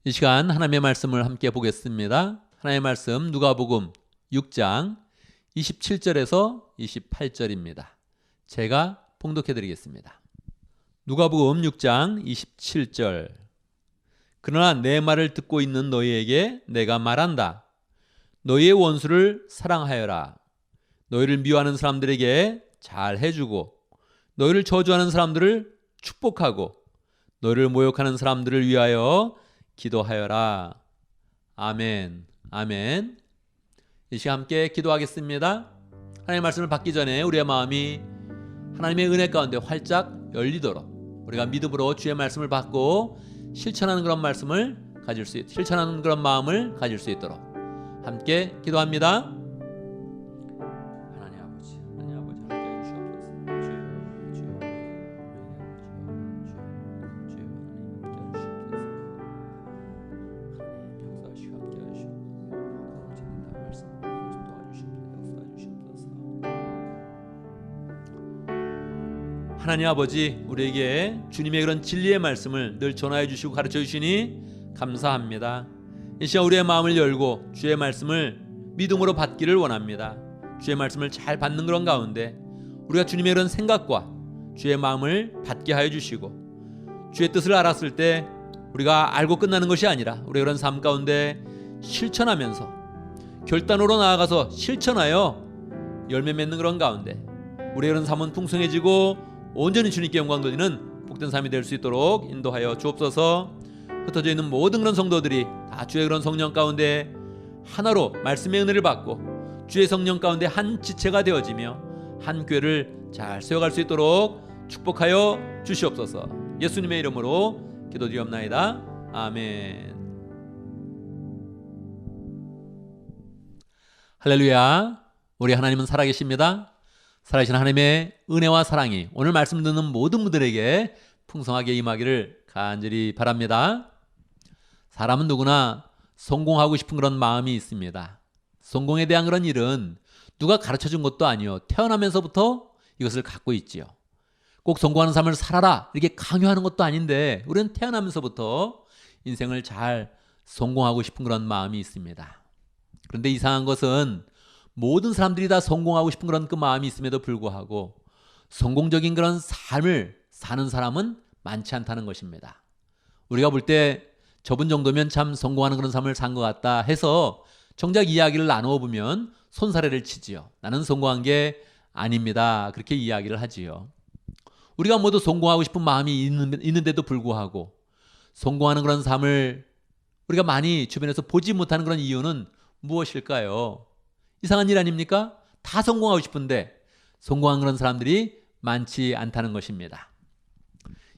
이 시간 하나님의 말씀을 함께 보겠습니다. 하나님의 말씀 누가복음 6장 27절에서 28절입니다. 제가 봉독해 드리겠습니다. 누가복음 6장 27절. 그러나 내 말을 듣고 있는 너희에게 내가 말한다. 너희의 원수를 사랑하여라. 너희를 미워하는 사람들에게 잘 해주고 너희를 저주하는 사람들을 축복하고 너희를 모욕하는 사람들을 위하여 기도하여라. 아멘. 아멘. 이 시간 함께 기도하겠습니다. 하나님의 말씀을 받기 전에 우리의 마음이 하나님의 은혜 가운데 활짝 열리도록 우리가 믿음으로 주의 말씀을 받고 실천하는 그런 말씀을 실천하는 그런 마음을 가질 수 있도록 함께 기도합니다. 하나님 아버지 함께 하나님 아버지, 우리에게 주님의 그런 진리의 말씀을 늘 전하여 주시고 가르쳐 주시니 감사합니다. 이 시간 우리의 마음을 열고 주의 말씀을 믿음으로 받기를 원합니다. 주의 말씀을 잘 받는 그런 가운데 우리가 주님의 그런 생각과 주의 마음을 받게 하여 주시고 주의 뜻을 알았을 때 우리가 알고 끝나는 것이 아니라 우리의 그런 삶 가운데 실천하면서 결단으로 나아가서 실천하여 열매 맺는 그런 가운데 우리의 그런 삶은 풍성해지고 온전히 주님께 영광 돌리는 복된 삶이 될 수 있도록 인도하여 주옵소서. 흩어져 있는 모든 그런 성도들이 다 주의 그런 성령 가운데 하나로 말씀의 은혜를 받고 주의 성령 가운데 한 지체가 되어지며 한 교회를 잘 세워갈 수 있도록 축복하여 주시옵소서. 예수님의 이름으로 기도드리옵나이다. 아멘. 할렐루야. 우리 하나님은 살아계십니다. 살아계신 하나님의 은혜와 사랑이 오늘 말씀 듣는 모든 분들에게 풍성하게 임하기를 간절히 바랍니다. 사람은 누구나 성공하고 싶은 그런 마음이 있습니다. 성공에 대한 그런 일은 누가 가르쳐준 것도 아니요, 태어나면서부터 이것을 갖고 있지요. 꼭 성공하는 삶을 살아라 이렇게 강요하는 것도 아닌데 우리는 태어나면서부터 인생을 잘 성공하고 싶은 그런 마음이 있습니다. 그런데 이상한 것은 모든 사람들이 다 성공하고 싶은 그런 그 마음이 있음에도 불구하고 성공적인 그런 삶을 사는 사람은 많지 않다는 것입니다. 우리가 볼 때 저분 정도면 참 성공하는 그런 삶을 산 것 같다 해서 정작 이야기를 나누어 보면 손사래를 치지요. 나는 성공한 게 아닙니다. 그렇게 이야기를 하지요. 우리가 모두 성공하고 싶은 마음이 있는데도 불구하고 성공하는 그런 삶을 우리가 많이 주변에서 보지 못하는 그런 이유는 무엇일까요? 이상한 일 아닙니까? 다 성공하고 싶은데 성공한 그런 사람들이 많지 않다는 것입니다.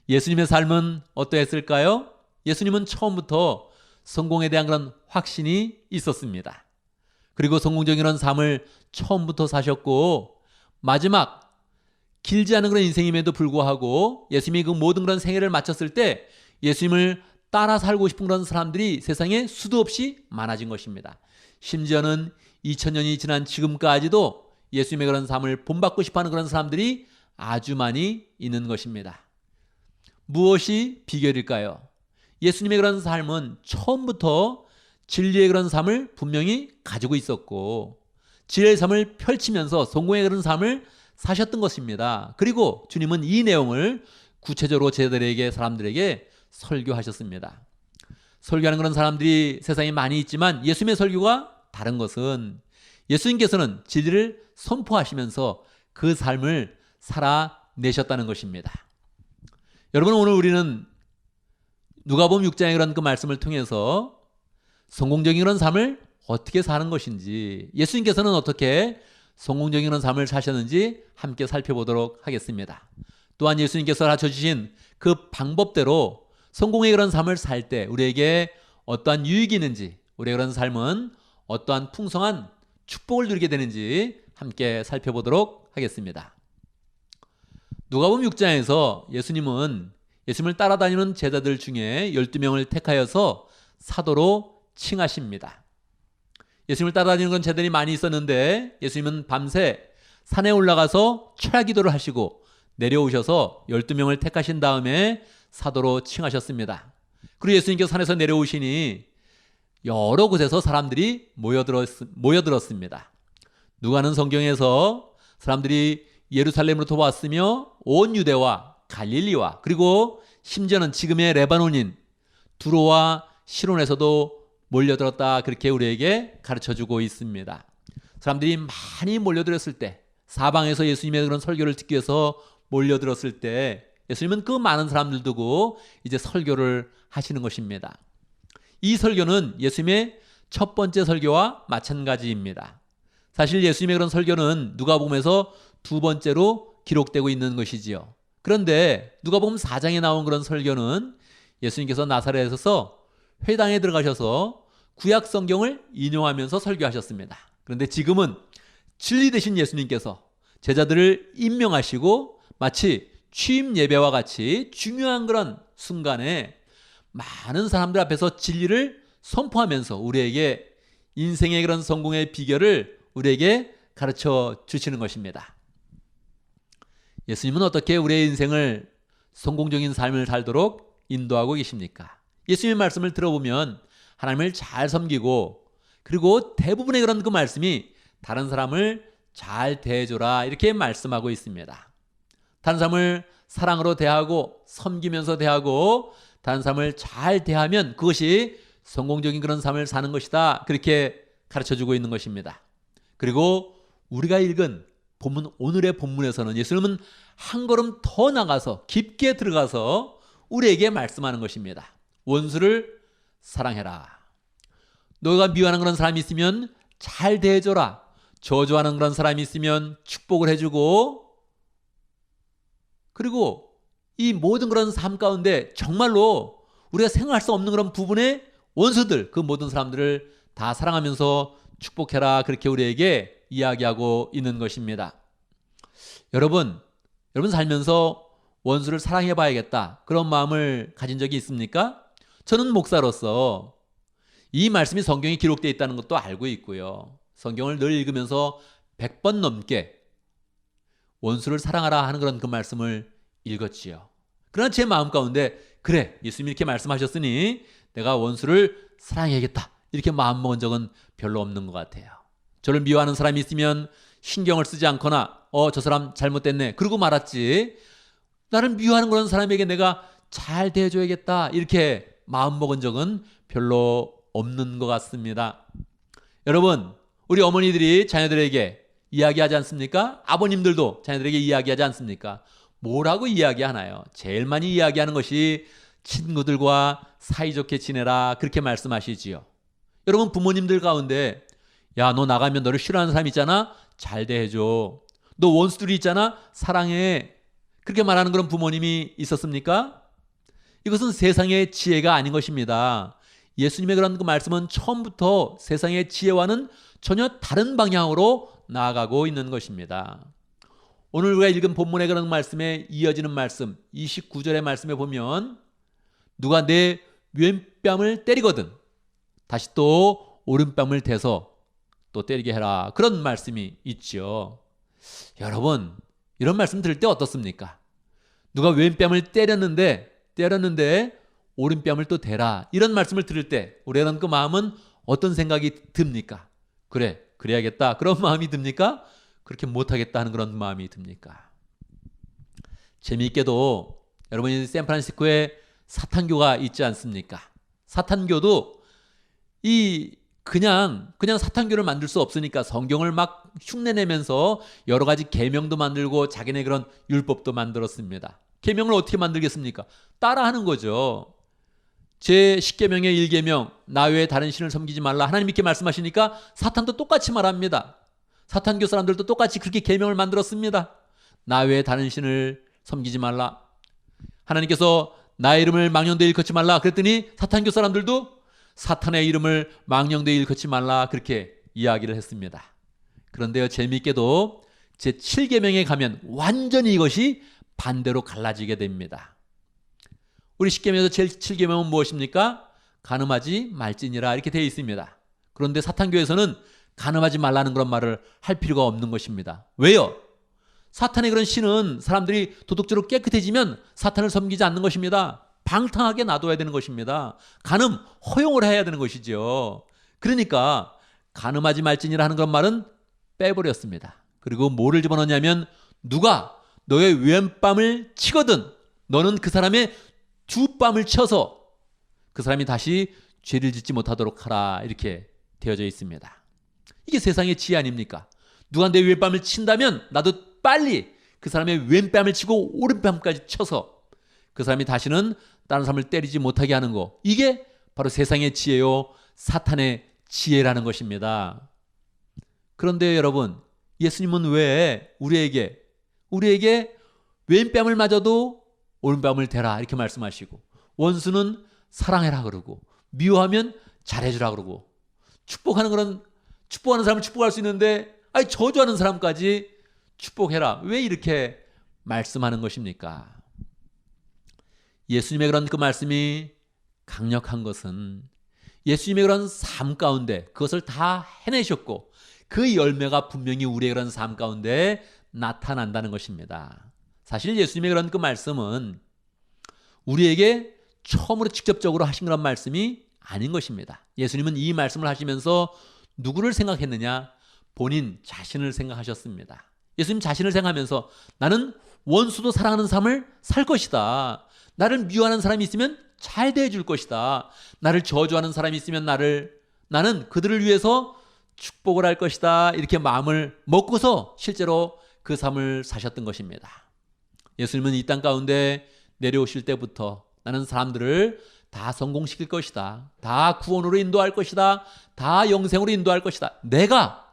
예수님의 삶은 어떠했을까요? 예수님은 처음부터 성공에 대한 그런 확신이 있었습니다. 그리고 성공적인 그런 삶을 처음부터 사셨고 마지막 길지 않은 그런 인생임에도 불구하고 예수님이 그 모든 그런 생애를 마쳤을 때 예수님을 따라 살고 싶은 그런 사람들이 세상에 수도 없이 많아진 것입니다. 심지어는 2000년이 지난 지금까지도 예수님의 그런 삶을 본받고 싶어하는 그런 사람들이 아주 많이 있는 것입니다. 무엇이 비결일까요? 예수님의 그런 삶은 처음부터 진리의 그런 삶을 분명히 가지고 있었고 진리의 삶을 펼치면서 성공의 그런 삶을 사셨던 것입니다. 그리고 주님은 이 내용을 구체적으로 제자들에게 사람들에게 설교하셨습니다. 설교하는 그런 사람들이 세상에 많이 있지만 예수님의 설교가 다른 것은 예수님께서는 진리를 선포하시면서 그 삶을 살아내셨다는 것입니다. 여러분, 오늘 우리는 누가복음 6장의 그런 그 말씀을 통해서 성공적인 그런 삶을 어떻게 사는 것인지 예수님께서는 어떻게 성공적인 그런 삶을 사셨는지 함께 살펴보도록 하겠습니다. 또한 예수님께서 가르쳐주신 그 방법대로 성공의 그런 삶을 살 때 우리에게 어떠한 유익이 있는지 우리의 그런 삶은 어떠한 풍성한 축복을 누리게 되는지 함께 살펴보도록 하겠습니다. 누가복음 6장에서 예수님은 예수님을 따라다니는 제자들 중에 12명을 택하여서 사도로 칭하십니다. 예수님을 따라다니는 건 제자들이 많이 있었는데 예수님은 밤새 산에 올라가서 철야 기도를 하시고 내려오셔서 12명을 택하신 다음에 사도로 칭하셨습니다. 그리고 예수님께서 산에서 내려오시니 여러 곳에서 사람들이 모여들었습니다. 누가는 성경에서 사람들이 예루살렘으로부터 왔으며 온 유대와 갈릴리와 그리고 심지어는 지금의 레바논인 두로와 시론에서도 몰려들었다, 그렇게 우리에게 가르쳐주고 있습니다. 사람들이 많이 몰려들었을 때, 사방에서 예수님의 그런 설교를 듣기 위해서 몰려들었을 때 예수님은 그 많은 사람들 두고 이제 설교를 하시는 것입니다. 이 설교는 예수님의 첫 번째 설교와 마찬가지입니다. 사실 예수님의 그런 설교는 누가복음에서 두 번째로 기록되고 있는 것이지요. 그런데 누가복음 4장에 나온 그런 설교는 예수님께서 나사렛에서 회당에 들어가셔서 구약 성경을 인용하면서 설교하셨습니다. 그런데 지금은 진리 되신 예수님께서 제자들을 임명하시고 마치 취임 예배와 같이 중요한 그런 순간에 많은 사람들 앞에서 진리를 선포하면서 우리에게 인생의 그런 성공의 비결을 우리에게 가르쳐 주시는 것입니다. 예수님은 어떻게 우리의 인생을 성공적인 삶을 살도록 인도하고 계십니까? 예수님의 말씀을 들어보면 하나님을 잘 섬기고 그리고 대부분의 그런 그 말씀이 다른 사람을 잘 대해줘라, 이렇게 말씀하고 있습니다. 다른 사람을 사랑으로 대하고 섬기면서 대하고 다른 사람을 잘 대하면 그것이 성공적인 그런 삶을 사는 것이다, 그렇게 가르쳐주고 있는 것입니다. 그리고 우리가 읽은 본문, 오늘의 본문에서는 예수님은 한 걸음 더 나가서 깊게 들어가서 우리에게 말씀하는 것입니다. 원수를 사랑해라. 너가 미워하는 그런 사람이 있으면 잘 대해줘라. 저주하는 그런 사람이 있으면 축복을 해주고, 그리고 이 모든 그런 삶 가운데 정말로 우리가 생각할 수 없는 그런 부분의 원수들, 그 모든 사람들을 다 사랑하면서 축복해라, 그렇게 우리에게 이야기하고 있는 것입니다. 여러분 살면서 원수를 사랑해 봐야겠다, 그런 마음을 가진 적이 있습니까? 저는 목사로서 이 말씀이 성경에 기록되어 있다는 것도 알고 있고요. 성경을 늘 읽으면서 100번 넘게 원수를 사랑하라 하는 그런 그 말씀을 읽었지요. 그러나 제 마음 가운데 그래, 예수님이 이렇게 말씀하셨으니 내가 원수를 사랑해야겠다, 이렇게 마음먹은 적은 별로 없는 것 같아요. 저를 미워하는 사람이 있으면 신경을 쓰지 않거나 저 사람 잘못됐네 그러고 말았지, 나를 미워하는 그런 사람에게 내가 잘 대해줘야겠다, 이렇게 마음먹은 적은 별로 없는 것 같습니다. 여러분, 우리 어머니들이 자녀들에게 이야기하지 않습니까? 아버님들도 자녀들에게 이야기하지 않습니까? 뭐라고 이야기하나요? 제일 많이 이야기하는 것이 친구들과 사이좋게 지내라, 그렇게 말씀하시지요. 여러분, 부모님들 가운데 야, 너 나가면 너를 싫어하는 사람 있잖아, 잘 대해줘. 너 원수들이 있잖아, 사랑해, 그렇게 말하는 그런 부모님이 있었습니까? 이것은 세상의 지혜가 아닌 것입니다. 예수님의 그런 그 말씀은 처음부터 세상의 지혜와는 전혀 다른 방향으로 나아가고 있는 것입니다. 오늘 우리가 읽은 본문의 그런 말씀에 이어지는 말씀 29절의 말씀에 보면 누가 내 왼뺨을 때리거든 다시 또 오른뺨을 대서 또 때리게 해라, 그런 말씀이 있죠. 여러분, 이런 말씀 들을 때 어떻습니까? 누가 왼뺨을 때렸는데 오른뺨을 또 대라, 이런 말씀을 들을 때 우리는 그 마음은 어떤 생각이 듭니까? 그래야겠다, 그런 마음이 듭니까? 그렇게 못하겠다 하는 그런 마음이 듭니까? 재미있게도 여러분이 샌프란시스코에 사탄교가 있지 않습니까? 사탄교도 그냥 사탄교를 만들 수 없으니까 성경을 막 흉내내면서 여러 가지 계명도 만들고 자기네 그런 율법도 만들었습니다. 계명을 어떻게 만들겠습니까? 따라하는 거죠. 제 10계명의 1계명 나 외에 다른 신을 섬기지 말라, 하나님 이렇게 말씀하시니까 사탄도 똑같이 말합니다. 사탄교 사람들도 똑같이 그렇게 계명을 만들었습니다. 나 외에 다른 신을 섬기지 말라, 하나님께서 나의 이름을 망령되이 일컫지 말라 그랬더니 사탄교 사람들도 사탄의 이름을 망령되이 일컫지 말라, 그렇게 이야기를 했습니다. 그런데요, 재미있게도 제 7계명에 가면 완전히 이것이 반대로 갈라지게 됩니다. 우리 10계명에서 제 7계명은 무엇입니까? 간음하지 말지니라, 이렇게 되어 있습니다. 그런데 사탄교에서는 간음하지 말라는 그런 말을 할 필요가 없는 것입니다. 왜요? 사탄의 그런 신은 사람들이 도덕적으로 깨끗해지면 사탄을 섬기지 않는 것입니다. 방탕하게 놔둬야 되는 것입니다. 간음, 허용을 해야 되는 것이죠. 그러니까 간음하지 말지니라 하는 그런 말은 빼버렸습니다. 그리고 뭐를 집어넣냐면 누가 너의 왼뺨을 치거든 너는 그 사람의 두 뺨을 쳐서 그 사람이 다시 죄를 짓지 못하도록 하라, 이렇게 되어져 있습니다. 이게 세상의 지혜 아닙니까? 누가 내 왼뺨을 친다면 나도 빨리 그 사람의 왼뺨을 치고 오른뺨까지 쳐서 그 사람이 다시는 다른 사람을 때리지 못하게 하는 거, 이게 바로 세상의 지혜요 사탄의 지혜라는 것입니다. 그런데 여러분, 예수님은 왜 우리에게 왼뺨을 맞아도 오른뺨을 대라 이렇게 말씀하시고, 원수는 사랑해라 그러고, 미워하면 잘해주라 그러고, 축복하는 사람을 축복할 수 있는데 저주하는 사람까지 축복해라, 왜 이렇게 말씀하는 것입니까? 예수님의 그런 그 말씀이 강력한 것은 예수님의 그런 삶 가운데 그것을 다 해내셨고 그 열매가 분명히 우리의 그런 삶 가운데 나타난다는 것입니다. 사실 예수님의 그런 그 말씀은 우리에게 처음으로 직접적으로 하신 그런 말씀이 아닌 것입니다. 예수님은 이 말씀을 하시면서 누구를 생각했느냐? 본인 자신을 생각하셨습니다. 예수님 자신을 생각하면서 나는 원수도 사랑하는 삶을 살 것이다. 나를 미워하는 사람이 있으면 잘 대해줄 것이다. 나를 저주하는 사람이 있으면 나는 그들을 위해서 축복을 할 것이다. 이렇게 마음을 먹고서 실제로 그 삶을 사셨던 것입니다. 예수님은 이 땅 가운데 내려오실 때부터 나는 사람들을 다 성공시킬 것이다. 다 구원으로 인도할 것이다. 다 영생으로 인도할 것이다. 내가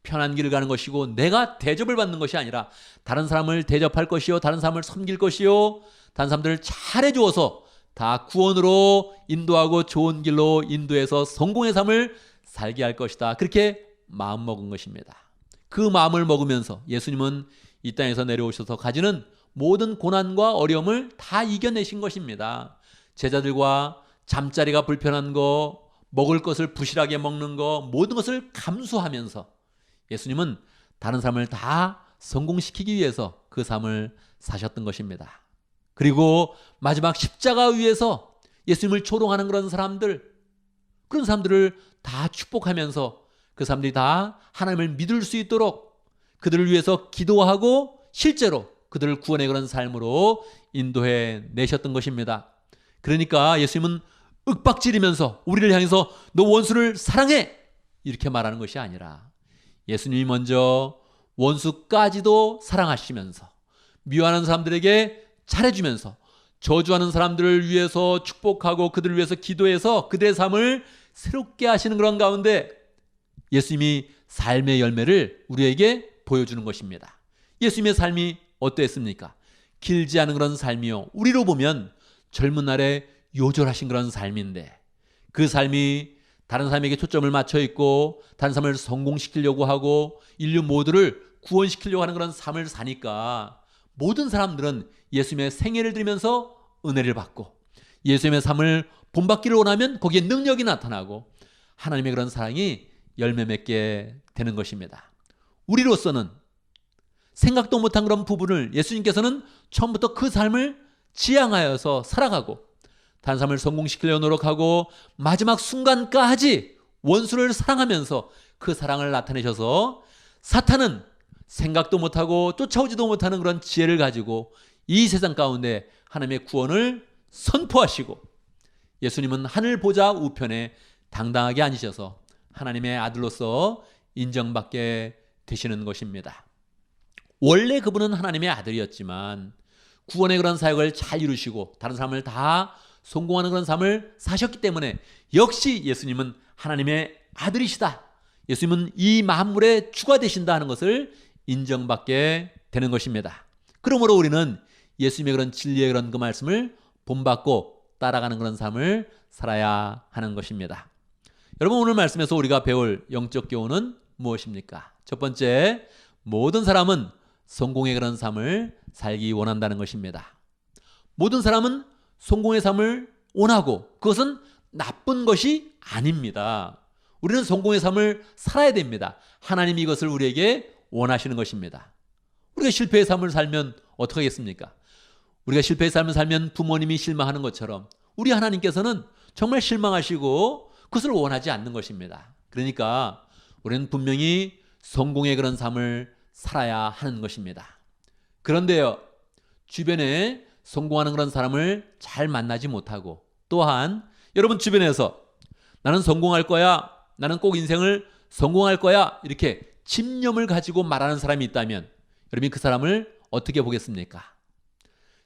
편한 길을 가는 것이고 내가 대접을 받는 것이 아니라 다른 사람을 대접할 것이요, 다른 사람을 섬길 것이요, 다른 사람들을 잘해 주어서 다 구원으로 인도하고 좋은 길로 인도해서 성공의 삶을 살게 할 것이다. 그렇게 마음먹은 것입니다. 그 마음을 먹으면서 예수님은 이 땅에서 내려오셔서 가지는 모든 고난과 어려움을 다 이겨내신 것입니다. 제자들과 잠자리가 불편한 거, 먹을 것을 부실하게 먹는 거, 모든 것을 감수하면서 예수님은 다른 삶을 다 성공시키기 위해서 그 삶을 사셨던 것입니다. 그리고 마지막 십자가 위에서 예수님을 조롱하는 그런 사람들을 다 축복하면서 그 사람들이 다 하나님을 믿을 수 있도록 그들을 위해서 기도하고 실제로 그들을 구원의 그런 삶으로 인도해 내셨던 것입니다. 그러니까 예수님은 윽박지르면서 우리를 향해서 너 원수를 사랑해 이렇게 말하는 것이 아니라 예수님이 먼저 원수까지도 사랑하시면서 미워하는 사람들에게 잘해주면서 저주하는 사람들을 위해서 축복하고 그들을 위해서 기도해서 그들의 삶을 새롭게 하시는 그런 가운데 예수님이 삶의 열매를 우리에게 보여주는 것입니다. 예수님의 삶이 어떠했습니까? 길지 않은 그런 삶이요, 우리로 보면 젊은 날에 요절하신 그런 삶인데 그 삶이 다른 사람에게 초점을 맞춰 있고 다른 사람을 성공시키려고 하고 인류 모두를 구원시키려고 하는 그런 삶을 사니까 모든 사람들은 예수님의 생애를 들으면서 은혜를 받고 예수님의 삶을 본받기를 원하면 거기에 능력이 나타나고 하나님의 그런 사랑이 열매 맺게 되는 것입니다. 우리로서는 생각도 못한 그런 부분을 예수님께서는 처음부터 그 삶을 지향하여서 살아가고 다른 사람을 성공시키려고 노력하고 마지막 순간까지 원수를 사랑하면서 그 사랑을 나타내셔서 사탄은 생각도 못하고 쫓아오지도 못하는 그런 지혜를 가지고 이 세상 가운데 하나님의 구원을 선포하시고 예수님은 하늘 보좌 우편에 당당하게 앉으셔서 하나님의 아들로서 인정받게 되시는 것입니다. 원래 그분은 하나님의 아들이었지만 구원의 그런 사역을 잘 이루시고 다른 사람을 다 성공하는 그런 삶을 사셨기 때문에 역시 예수님은 하나님의 아들이시다. 예수님은 이 만물의 주가 되신다 하는 것을 인정받게 되는 것입니다. 그러므로 우리는 예수님의 그런 진리의 그런 그 말씀을 본받고 따라가는 그런 삶을 살아야 하는 것입니다. 여러분, 오늘 말씀에서 우리가 배울 영적 교훈은 무엇입니까? 첫 번째, 모든 사람은 성공의 그런 삶을 살기 원한다는 것입니다. 모든 사람은 성공의 삶을 원하고 그것은 나쁜 것이 아닙니다. 우리는 성공의 삶을 살아야 됩니다. 하나님이 이것을 우리에게 원하시는 것입니다. 우리가 실패의 삶을 살면 어떻게 하겠습니까? 우리가 실패의 삶을 살면 부모님이 실망하는 것처럼 우리 하나님께서는 정말 실망하시고 그것을 원하지 않는 것입니다. 그러니까 우리는 분명히 성공의 그런 삶을 살아야 하는 것입니다. 그런데요, 주변에 성공하는 그런 사람을 잘 만나지 못하고, 또한 여러분 주변에서 나는 성공할 거야, 나는 꼭 인생을 성공할 거야, 이렇게 집념을 가지고 말하는 사람이 있다면 여러분이 그 사람을 어떻게 보겠습니까?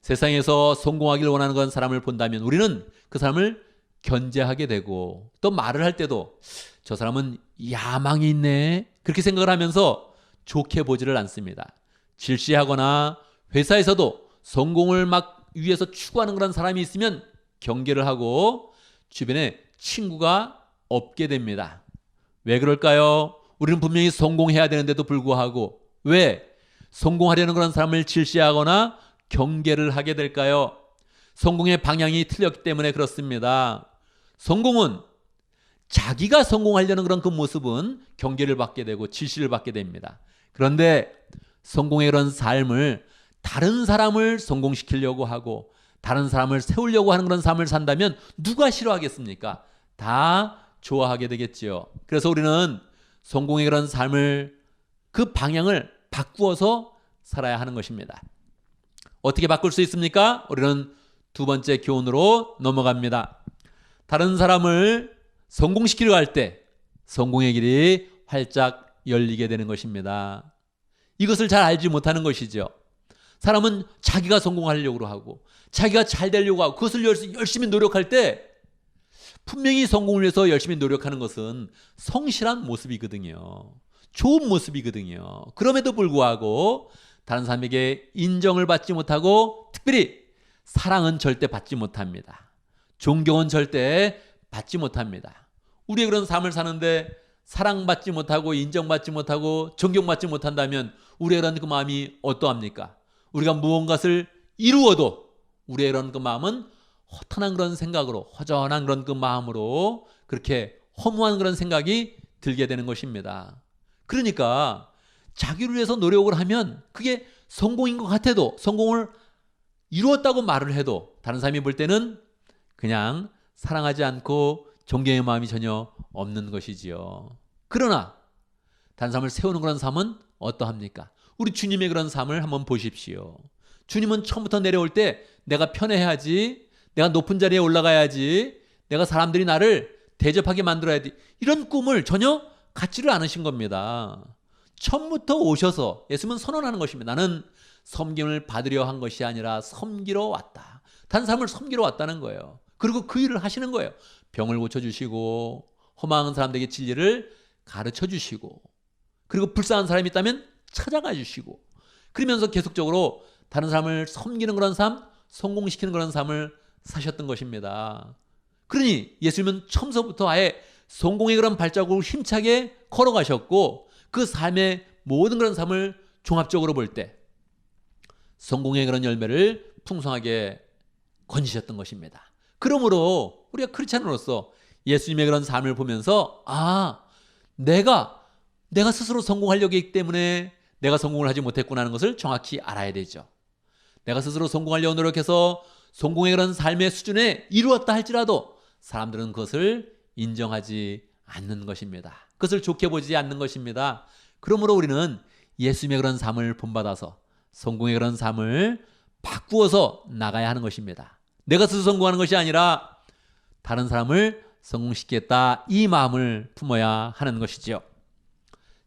세상에서 성공하기를 원하는 그런 사람을 본다면 우리는 그 사람을 견제하게 되고, 또 말을 할 때도 저 사람은 야망이 있네, 그렇게 생각을 하면서 좋게 보지를 않습니다. 질시하거나 회사에서도 성공을 막 위해서 추구하는 그런 사람이 있으면 경계를 하고 주변에 친구가 없게 됩니다. 왜 그럴까요? 우리는 분명히 성공해야 되는데도 불구하고 왜 성공하려는 그런 사람을 질시하거나 경계를 하게 될까요? 성공의 방향이 틀렸기 때문에 그렇습니다. 성공은 자기가 성공하려는 그런 그 모습은 경계를 받게 되고 질시를 받게 됩니다. 그런데 성공의 그런 삶을 다른 사람을 성공시키려고 하고 다른 사람을 세우려고 하는 그런 삶을 산다면 누가 싫어하겠습니까? 다 좋아하게 되겠지요. 그래서 우리는 성공의 그런 삶을, 그 방향을 바꾸어서 살아야 하는 것입니다. 어떻게 바꿀 수 있습니까? 우리는 두 번째 교훈으로 넘어갑니다. 다른 사람을 성공시키려 할 때 성공의 길이 활짝 열리게 되는 것입니다. 이것을 잘 알지 못하는 것이죠. 사람은 자기가 성공하려고 하고 자기가 잘 되려고 하고 그것을 열심히 노력할 때 분명히 성공을 위해서 열심히 노력하는 것은 성실한 모습이거든요. 좋은 모습이거든요. 그럼에도 불구하고 다른 사람에게 인정을 받지 못하고 특별히 사랑은 절대 받지 못합니다. 존경은 절대 받지 못합니다. 우리의 그런 삶을 사는데 사랑받지 못하고 인정받지 못하고 존경받지 못한다면 우리의 그런 그 마음이 어떠합니까? 우리가 무언가를 이루어도 우리의 그런 그 마음은 허탄한 그런 생각으로, 허전한 그런 그 마음으로 그렇게 허무한 그런 생각이 들게 되는 것입니다. 그러니까 자기를 위해서 노력을 하면 그게 성공인 것 같아도, 성공을 이루었다고 말을 해도 다른 사람이 볼 때는 그냥 사랑하지 않고 존경의 마음이 전혀 없는 것이지요. 그러나 다른 사람을 세우는 그런 삶은 어떠합니까? 우리 주님의 그런 삶을 한번 보십시오. 주님은 처음부터 내려올 때 내가 편해야지, 내가 높은 자리에 올라가야지, 내가 사람들이 나를 대접하게 만들어야지, 이런 꿈을 전혀 갖지를 않으신 겁니다. 처음부터 오셔서 예수님은 선언하는 것입니다. 나는 섬김을 받으려 한 것이 아니라 섬기러 왔다. 다른 사람을 섬기러 왔다는 거예요. 그리고 그 일을 하시는 거예요. 병을 고쳐주시고 허망한 사람들에게 진리를 가르쳐주시고 그리고 불쌍한 사람이 있다면 찾아가 주시고 그러면서 계속적으로 다른 사람을 섬기는 그런 삶, 성공시키는 그런 삶을 사셨던 것입니다. 그러니 예수님은 처음서부터 아예 성공의 그런 발자국을 힘차게 걸어가셨고 그 삶의 모든 그런 삶을 종합적으로 볼 때 성공의 그런 열매를 풍성하게 건지셨던 것입니다. 그러므로 우리가 크리스찬으로서 예수님의 그런 삶을 보면서 내가 스스로 성공하려고 했기 때문에 내가 성공을 하지 못했구나 하는 것을 정확히 알아야 되죠. 내가 스스로 성공하려고 노력해서 성공의 그런 삶의 수준에 이루었다 할지라도 사람들은 그것을 인정하지 않는 것입니다. 그것을 좋게 보지 않는 것입니다. 그러므로 우리는 예수님의 그런 삶을 본받아서 성공의 그런 삶을 바꾸어서 나가야 하는 것입니다. 내가 스스로 성공하는 것이 아니라 다른 사람을 성공시키겠다, 이 마음을 품어야 하는 것이죠.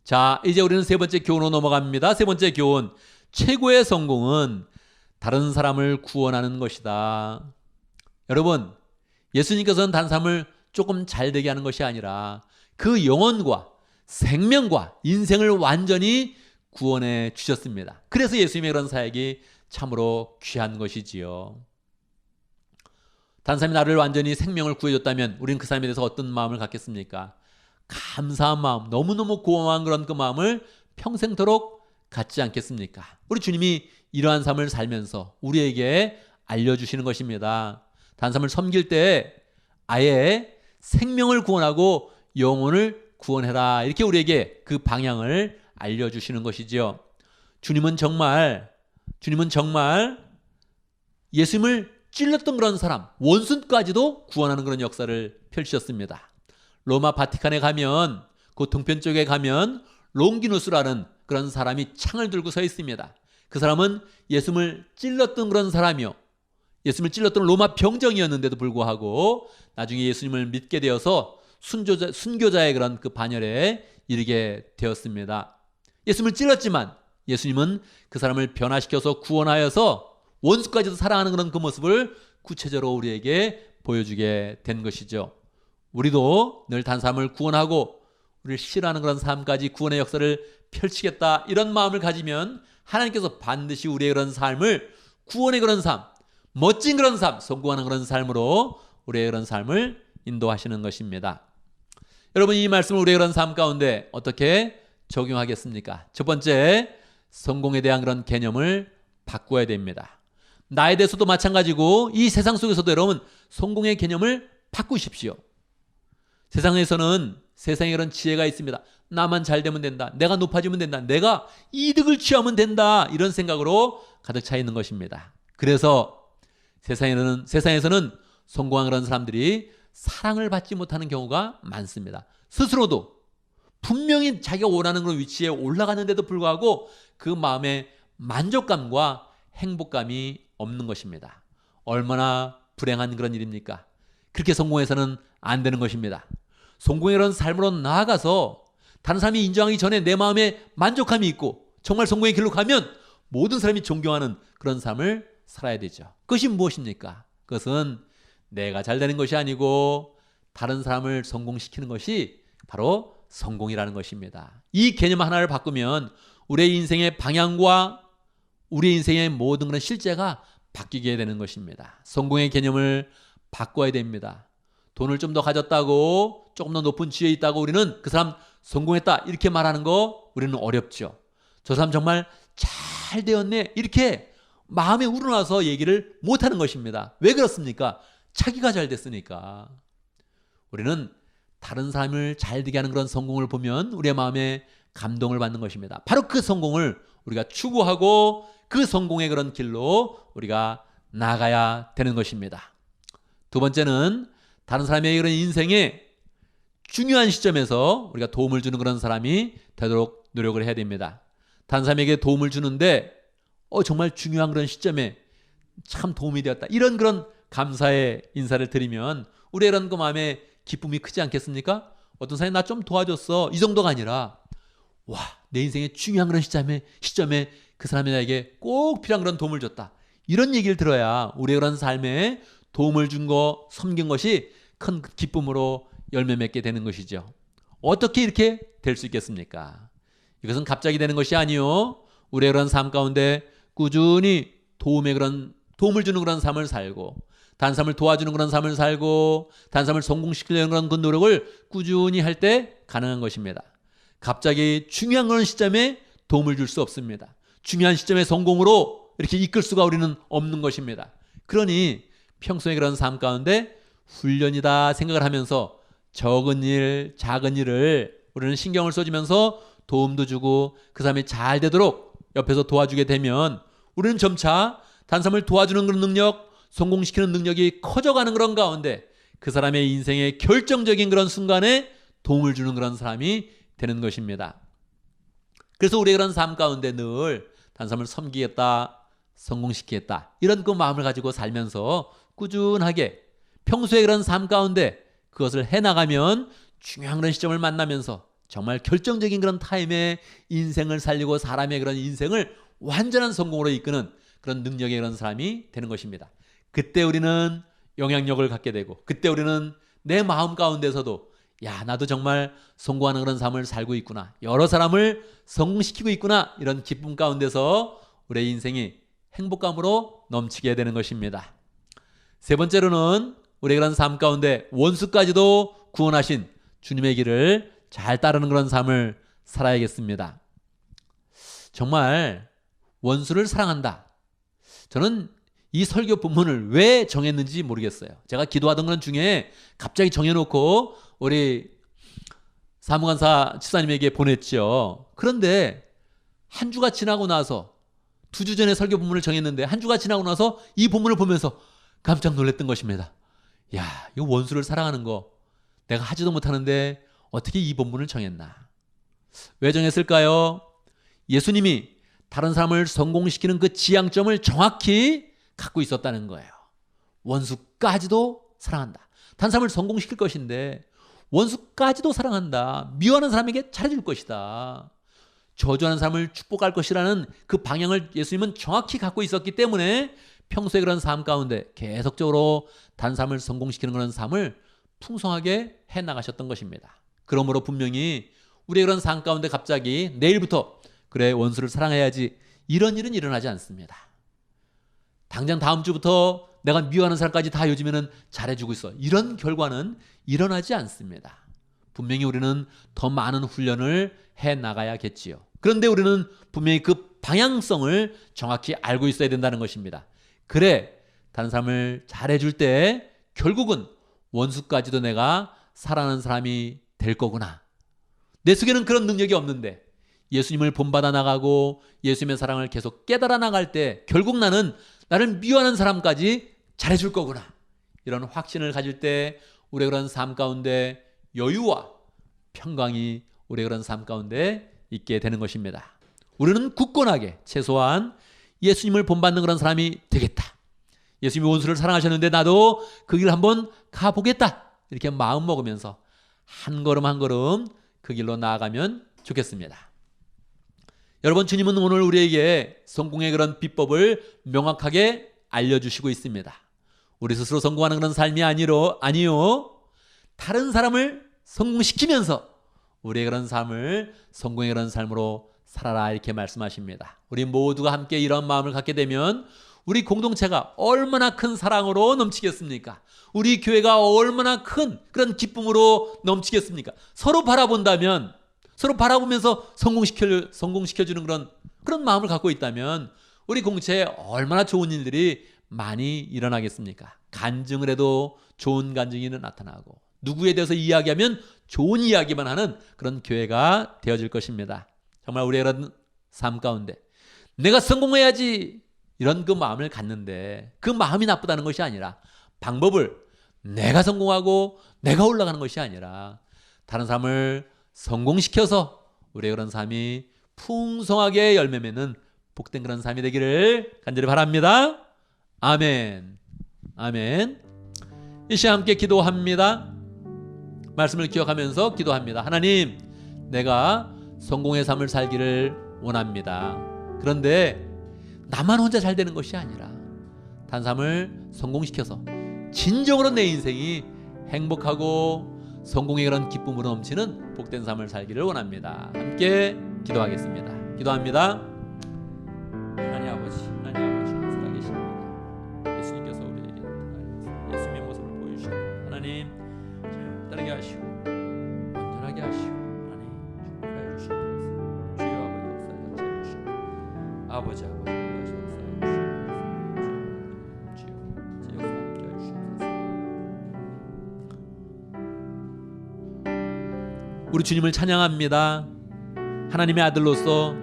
자, 이제 우리는 세 번째 교훈으로 넘어갑니다. 세 번째 교훈, 최고의 성공은 다른 사람을 구원하는 것이다. 여러분, 예수님께서는 다른 사람을 조금 잘 되게 하는 것이 아니라 그 영혼과 생명과 인생을 완전히 구원해 주셨습니다. 그래서 예수님의 그런 사역이 참으로 귀한 것이지요. 다른 사람이 나를 완전히 생명을 구해줬다면 우리는 그 사람에 대해서 어떤 마음을 갖겠습니까? 감사한 마음, 너무너무 고마운 그런 그 마음을 평생토록 갖지 않겠습니까? 우리 주님이 이러한 삶을 살면서 우리에게 알려주시는 것입니다. 다른 사람을 섬길 때 아예 생명을 구원하고 영혼을 구원해라, 이렇게 우리에게 그 방향을 알려주시는 것이죠. 주님은 정말 예수님을 찔렀던 그런 사람, 원수까지도 구원하는 그런 역사를 펼치셨습니다. 로마 바티칸에 가면, 그 동편 쪽에 가면 롱기누스라는 그런 사람이 창을 들고 서 있습니다. 그 사람은 예수님을 찔렀던 그런 사람이요, 예수님을 찔렀던 로마 병정이었는데도 불구하고 나중에 예수님을 믿게 되어서 순교자의 그런 그 반열에 이르게 되었습니다. 예수님을 찔렀지만 예수님은 그 사람을 변화시켜서 구원하여서 원수까지도 사랑하는 그런 그 모습을 구체적으로 우리에게 보여주게 된 것이죠. 우리도 늘 다른 사람을 구원하고 우리를 싫어하는 그런 삶까지 구원의 역사를 펼치겠다, 이런 마음을 가지면 하나님께서 반드시 우리의 그런 삶을 구원의 그런 삶, 멋진 그런 삶, 성공하는 그런 삶으로 우리의 그런 삶을 인도하시는 것입니다. 여러분, 이 말씀을 우리의 그런 삶 가운데 어떻게 적용하겠습니까? 첫 번째, 성공에 대한 그런 개념을 바꿔야 됩니다. 나에 대해서도 마찬가지고 이 세상 속에서도 여러분 성공의 개념을 바꾸십시오. 세상에서는 세상에 그런 지혜가 있습니다. 나만 잘 되면 된다, 내가 높아지면 된다, 내가 이득을 취하면 된다, 이런 생각으로 가득 차 있는 것입니다. 그래서 세상에서는 성공한 그런 사람들이 사랑을 받지 못하는 경우가 많습니다. 스스로도 분명히 자기가 원하는 그런 위치에 올라가는데도 불구하고 그 마음에 만족감과 행복감이 없는 것입니다. 얼마나 불행한 그런 일입니까? 그렇게 성공해서는 안 되는 것입니다. 성공의 그런 삶으로 나아가서 다른 사람이 인정하기 전에 내 마음에 만족감이 있고 정말 성공의 길로 가면 모든 사람이 존경하는 그런 삶을 살아야 되죠. 그것이 무엇입니까? 그것은 내가 잘 되는 것이 아니고 다른 사람을 성공시키는 것이 바로 성공이라는 것입니다. 이 개념 하나를 바꾸면 우리의 인생의 방향과 우리의 인생의 모든 그런 실제가 바뀌게 되는 것입니다. 성공의 개념을 바꿔야 됩니다. 돈을 좀 더 가졌다고, 조금 더 높은 지위에 있다고 우리는 그 사람 성공했다 이렇게 말하는 거 우리는 어렵죠. 저 사람 정말 잘 되었네 이렇게 마음에 우러나서 얘기를 못하는 것입니다. 왜 그렇습니까? 자기가 잘 됐으니까. 우리는 다른 사람을 잘 되게 하는 그런 성공을 보면 우리의 마음에 감동을 받는 것입니다. 바로 그 성공을 우리가 추구하고 그 성공의 그런 길로 우리가 나가야 되는 것입니다. 두 번째는 다른 사람의 그런 인생에 중요한 시점에서 우리가 도움을 주는 그런 사람이 되도록 노력을 해야 됩니다. 다른 사람에게 도움을 주는데 정말 중요한 그런 시점에 참 도움이 되었다, 이런 그런 감사의 인사를 드리면 우리의 그런 그 마음에 기쁨이 크지 않겠습니까? 어떤 사람이 나 좀 도와줬어, 이 정도가 아니라 와, 내 인생의 중요한 그런 시점에 그 사람이 나에게 꼭 필요한 그런 도움을 줬다, 이런 얘기를 들어야 우리의 그런 삶에 도움을 준 거, 섬긴 것이 큰 기쁨으로 열매 맺게 되는 것이죠. 어떻게 이렇게 될 수 있겠습니까? 이것은 갑자기 되는 것이 아니요, 우리의 그런 삶 가운데 꾸준히 도움을 주는 그런 삶을 살고, 다른 사람을 도와주는 그런 삶을 살고, 다른 사람을 성공시키려는 그런 그 노력을 꾸준히 할 때 가능한 것입니다. 갑자기 중요한 그런 시점에 도움을 줄 수 없습니다. 중요한 시점에 성공으로 이렇게 이끌 수가 우리는 없는 것입니다. 그러니 평소에 그런 삶 가운데 훈련이다 생각을 하면서 적은 일, 작은 일을 우리는 신경을 써주면서 도움도 주고 그 사람이 잘 되도록 옆에서 도와주게 되면 우리는 점차 다른 사람을 도와주는 그런 능력, 성공시키는 능력이 커져가는 그런 가운데 그 사람의 인생의 결정적인 그런 순간에 도움을 주는 그런 사람이 되는 것입니다. 그래서 우리의 그런 삶 가운데 늘 다른 사람을 섬기겠다, 성공시키겠다, 이런 그 마음을 가지고 살면서 꾸준하게 평소에 그런 삶 가운데 그것을 해나가면 중요한 그런 시점을 만나면서 정말 결정적인 그런 타임에 인생을 살리고 사람의 그런 인생을 완전한 성공으로 이끄는 그런 능력의 그런 사람이 되는 것입니다. 그때 우리는 영향력을 갖게 되고, 그때 우리는 내 마음 가운데서도 야, 나도 정말 성공하는 그런 삶을 살고 있구나, 여러 사람을 성공시키고 있구나, 이런 기쁨 가운데서 우리의 인생이 행복감으로 넘치게 되는 것입니다. 세 번째로는 우리의 그런 삶 가운데 원수까지도 구원하신 주님의 길을 잘 따르는 그런 삶을 살아야겠습니다. 정말 원수를 사랑한다. 저는 이 설교 본문을 왜 정했는지 모르겠어요. 제가 기도하던 것 중에 갑자기 정해놓고 우리 사무관사 집사님에게 보냈죠. 그런데 한 주가 지나고 나서 2주 전에 설교 본문을 정했는데 한 주가 지나고 나서 이 본문을 보면서 깜짝 놀랐던 것입니다. 야, 이 원수를 사랑하는 거 내가 하지도 못하는데 어떻게 이 본문을 정했나? 왜 정했을까요? 예수님이 다른 사람을 성공시키는 그 지향점을 정확히 갖고 있었다는 거예요. 원수까지도 사랑한다. 다른 사람을 성공시킬 것인데 원수까지도 사랑한다. 미워하는 사람에게 잘해줄 것이다. 저주하는 사람을 축복할 것이라는 그 방향을 예수님은 정확히 갖고 있었기 때문에 평소에 그런 삶 가운데 계속적으로 다른 사람을 성공시키는 그런 삶을 풍성하게 해나가셨던 것입니다. 그러므로 분명히 우리의 그런 삶 가운데 갑자기 내일부터 그래 원수를 사랑해야지 이런 일은 일어나지 않습니다. 당장 다음 주부터 내가 미워하는 사람까지 다 요즘에는 잘해주고 있어. 이런 결과는 일어나지 않습니다. 분명히 우리는 더 많은 훈련을 해나가야겠지요. 그런데 우리는 분명히 그 방향성을 정확히 알고 있어야 된다는 것입니다. 그래, 다른 사람을 잘해줄 때 결국은 원수까지도 내가 사랑하는 사람이 될 거구나. 내 속에는 그런 능력이 없는데 예수님을 본받아 나가고 예수님의 사랑을 계속 깨달아 나갈 때 결국 나는 나를 미워하는 사람까지 잘해줄 거구나. 이런 확신을 가질 때 우리의 그런 삶 가운데 여유와 평강이 우리의 그런 삶 가운데 있게 되는 것입니다. 우리는 굳건하게 최소한 예수님을 본받는 그런 사람이 되겠다. 예수님이 원수를 사랑하셨는데 나도 그 길을 한번 가보겠다. 이렇게 마음 먹으면서 한 걸음 한 걸음 그 길로 나아가면 좋겠습니다. 여러분, 주님은 오늘 우리에게 성공의 그런 비법을 명확하게 알려주시고 있습니다. 우리 스스로 성공하는 그런 삶이 아니요. 다른 사람을 성공시키면서 우리의 그런 삶을 성공의 그런 삶으로 살아라 이렇게 말씀하십니다. 우리 모두가 함께 이런 마음을 갖게 되면 우리 공동체가 얼마나 큰 사랑으로 넘치겠습니까? 우리 교회가 얼마나 큰 그런 기쁨으로 넘치겠습니까? 서로 바라본다면, 서로 바라보면서 성공시켜주는 그런 마음을 갖고 있다면 우리 공동체에 얼마나 좋은 일들이 많이 일어나겠습니까? 간증을 해도 좋은 간증이 나타나고 누구에 대해서 이야기하면 좋은 이야기만 하는 그런 교회가 되어질 것입니다. 정말 우리의 그런 삶 가운데 내가 성공해야지 이런 그 마음을 갖는데 그 마음이 나쁘다는 것이 아니라 방법을 내가 성공하고 내가 올라가는 것이 아니라 다른 사람을 성공시켜서 우리의 그런 삶이 풍성하게 열매 맺는 복된 그런 삶이 되기를 간절히 바랍니다. 아멘. 아멘. 이 시간 함께 기도합니다. 말씀을 기억하면서 기도합니다. 하나님, 내가 성공의 삶을 살기를 원합니다. 그런데 나만 혼자 잘 되는 것이 아니라 다른 사람을 성공시켜서 진정으로 내 인생이 행복하고 성공의 그런 기쁨으로 넘치는 복된 삶을 살기를 원합니다. 함께 기도하겠습니다. 기도합니다. 하나님 아버지 살아계십니다. 예수님께서 우리에게 예수님의 모습을 보여주시고 하나님 따르게 하시고 온전하게 하시고 하나님 축복하여 주시옵소서. 주여 아버지 역사에 같이 해주시옵소서. 아버지 우리 주님을 찬양합니다. 하나님의 아들로서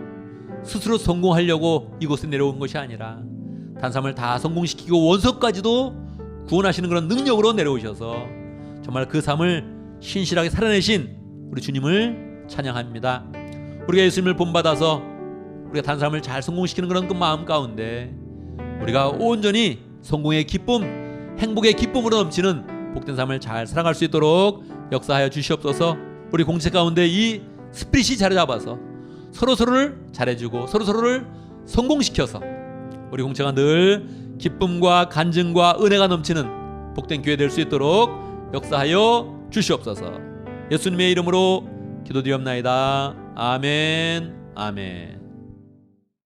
스스로 성공하려고 이곳에 내려온 것이 아니라 다른 사람을 다 성공시키고 원수까지도 구원하시는 그런 능력으로 내려오셔서 정말 그 삶을 신실하게 살아내신 우리 주님을 찬양합니다. 우리가 예수님을 본받아서 우리가 다른 사람을 잘 성공시키는 그런 그 마음 가운데 우리가 온전히 성공의 기쁨, 행복의 기쁨으로 넘치는 복된 삶을 잘 살아갈 수 있도록 역사하여 주시옵소서. 우리 공동체 가운데 이 스피릿이 자리 잡아서 서로서로를 잘해주고 서로서로를 성공시켜서 우리 공동체가 늘 기쁨과 간증과 은혜가 넘치는 복된 교회 될 수 있도록 역사하여 주시옵소서. 예수님의 이름으로 기도드리옵나이다. 아멘. 아멘.